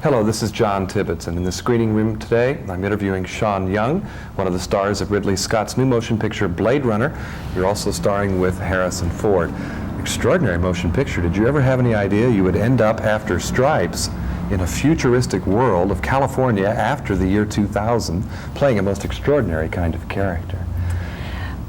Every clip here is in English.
Hello, this is John Tibbetts, and in the screening room today, I'm interviewing Sean Young, one of the stars of Ridley Scott's new motion picture, Blade Runner. You're also starring with Harrison Ford. Extraordinary motion picture. Did you ever have any idea you would end up after Stripes in a futuristic world of California after the year 2000, playing a most extraordinary kind of character?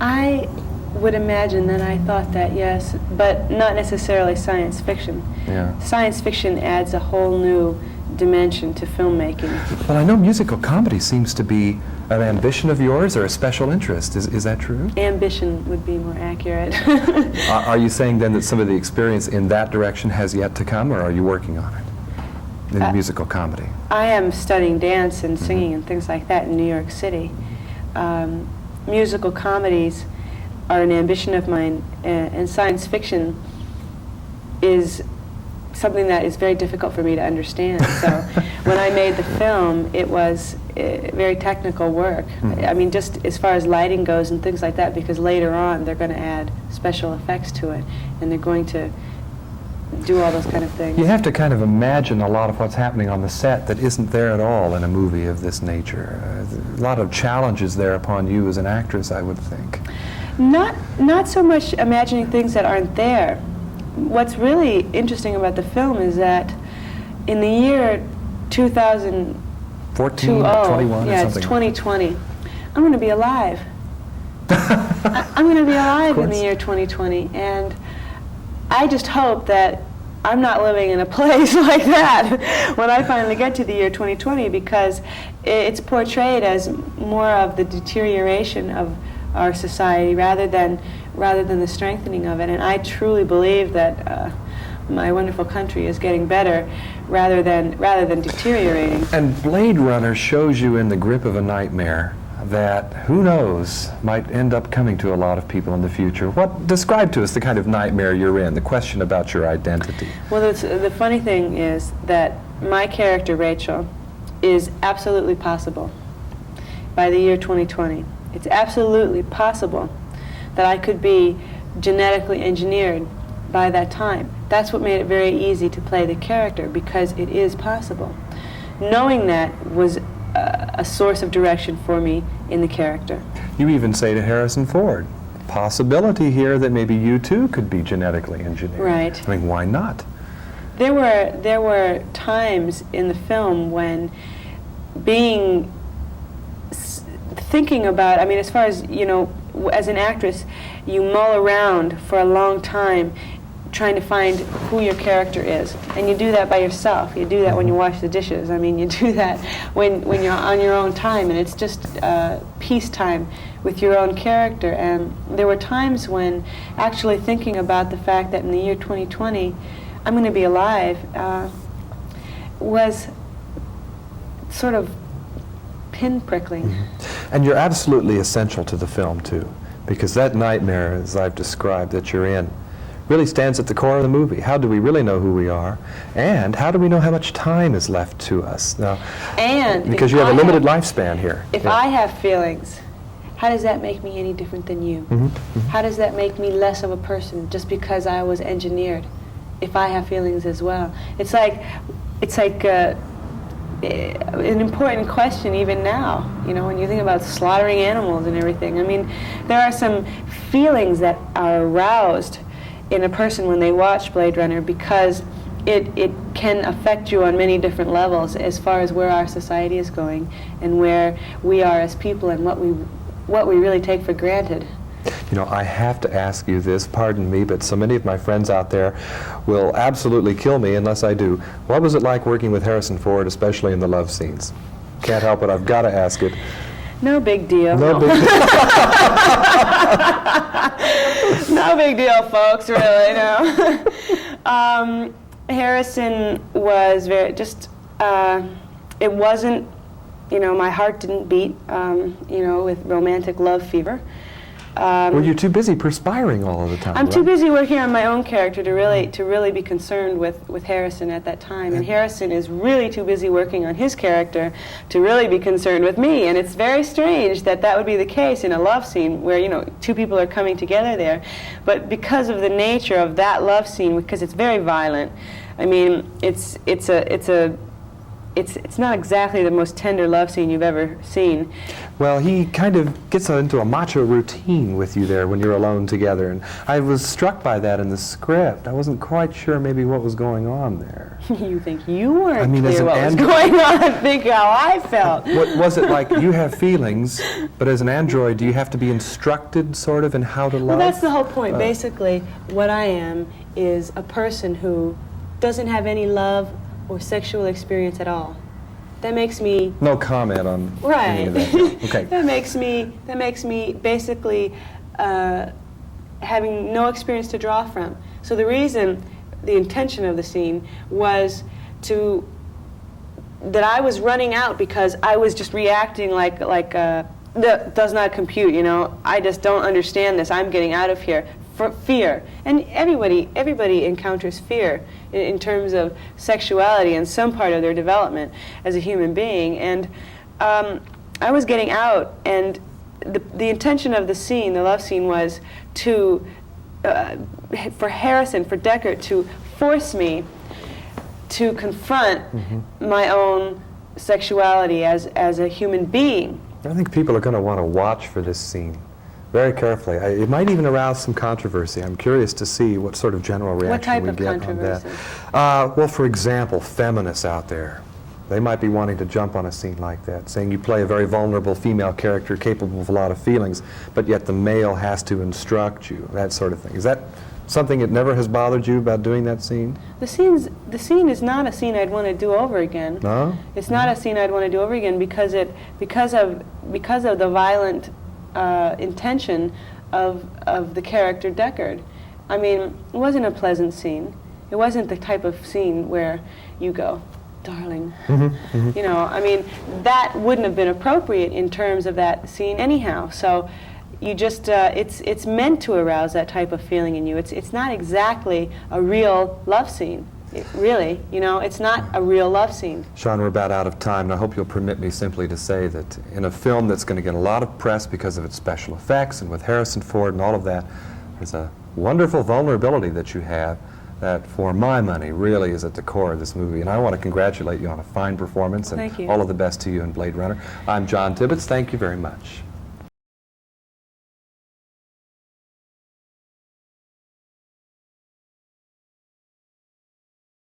I would imagine that I thought that, yes, but not necessarily science fiction. Yeah. Science fiction adds a whole new dimension to filmmaking. Well, I know musical comedy seems to be an ambition of yours or a special interest. Is that true? Ambition would be more accurate. Are you saying then that some of the experience in that direction has yet to come, or are you working on it in musical comedy? I am studying dance and singing and things like that in New York City. Musical comedies are an ambition of mine, and science fiction is something that is very difficult for me to understand. So when I made the film, it was very technical work. I mean, just as far as lighting goes and things like that, because later on they're going to add special effects to it, and they're going to do all those kind of things. You have to kind of imagine a lot of what's happening on the set that isn't there at all in a movie of this nature. A lot of challenges there upon you as an actress, I would think. Not so much imagining things that aren't there. What's really interesting about the film is that in the year 2014, 21, yeah, it's 2020, I'm going to be alive. I'm going to be alive in the year 2020, and I just hope that I'm not living in a place like that when I finally get to the year 2020, because it's portrayed as more of the deterioration of our society rather than the strengthening of it. And I truly believe that my wonderful country is getting better rather than deteriorating. And Blade Runner shows you in the grip of a nightmare that, who knows, might end up coming to a lot of people in the future. Describe to us the kind of nightmare you're in, the question about your identity. Well, the funny thing is that my character, Rachel, is absolutely possible by the year 2020. It's absolutely possible that I could be genetically engineered by that time. That's what made it very easy to play the character, because it is possible. Knowing that was a source of direction for me in the character. You even say to Harrison Ford, possibility here that maybe you too could be genetically engineered. Right. I mean, why not? There were times in the film when thinking about, I mean, as far as, you know, as an actress, you mull around for a long time trying to find who your character is. And you do that by yourself. You do that when you wash the dishes. I mean, you do that when you're on your own time, and it's just peacetime with your own character. And there were times when actually thinking about the fact that in the year 2020, I'm going to be alive, was sort of pin-prickling. And you're absolutely essential to the film, too, because that nightmare, as I've described, that you're in, really stands at the core of the movie. How do we really know who we are? And how do we know how much time is left to us? Now, because you have a limited lifespan here. If I have feelings, how does that make me any different than you? How does that make me less of a person just because I was engineered, if I have feelings as well? It's like an important question even now, you know, when you think about slaughtering animals and everything. I mean, there are some feelings that are aroused in a person when they watch Blade Runner, because it can affect you on many different levels as far as where our society is going and where we are as people and what we really take for granted. You know, I have to ask you this, pardon me, but so many of my friends out there will absolutely kill me unless I do. What was it like working with Harrison Ford, especially in the love scenes? Can't help it, I've got to ask it. No big deal. No big deal. No big deal, folks, really, no. Harrison was it wasn't, you know, my heart didn't beat, you know, with romantic love fever. Well, you're too busy perspiring all of the time. I'm too busy working on my own character to really be concerned with Harrison at that time. And Harrison is really too busy working on his character to really be concerned with me. And it's very strange that that would be the case in a love scene where, you know, two people are coming together there. But because of the nature of that love scene, because it's very violent, I mean, it's a it's not exactly the most tender love scene you've ever seen. Well, he kind of gets into a macho routine with you there when you're alone together, and I was struck by that in the script. I wasn't quite sure maybe what was going on there. You think you weren't I mean, as clear an what was android- going on? Think how I felt. What was it like? You have feelings, but as an android, do you have to be instructed sort of in how to love? Well, that's the whole point. Basically, what I am is a person who doesn't have any love or sexual experience at all. That makes me No comment on any right. of that. Okay. that makes me basically having no experience to draw from. So the intention of the scene was that I was running out because I was just reacting like that does not compute. You know, I just don't understand this. I'm getting out of here. For fear, and everybody encounters fear in terms of sexuality and some part of their development as a human being. And I was getting out, and the intention of the scene, the love scene, was for Harrison, for Deckard, to force me to confront my own sexuality as a human being. I think people are going to want to watch for this scene very carefully. It might even arouse some controversy. I'm curious to see what sort of general reaction we get on that. What type of controversy? Well, for example, feminists out there, they might be wanting to jump on a scene like that, saying you play a very vulnerable female character capable of a lot of feelings, but yet the male has to instruct you, that sort of thing. Is that something that never has bothered you about doing that scene? The scene is not a scene I'd want to do over again. No? It's not a scene I'd want to do over again because of the violent intention of the character Deckard. I mean, it wasn't a pleasant scene. It wasn't the type of scene where you go, darling. You know, I mean, that wouldn't have been appropriate in terms of that scene anyhow. So you just, it's meant to arouse that type of feeling in you. It's not exactly a real love scene. Really, you know, it's not a real love scene. Sean, we're about out of time, and I hope you'll permit me simply to say that in a film that's going to get a lot of press because of its special effects and with Harrison Ford and all of that, there's a wonderful vulnerability that you have that, for my money, really is at the core of this movie. And I want to congratulate you on a fine performance, and Thank you. all of the best to you in Blade Runner. I'm John Tibbetts. Thank you very much.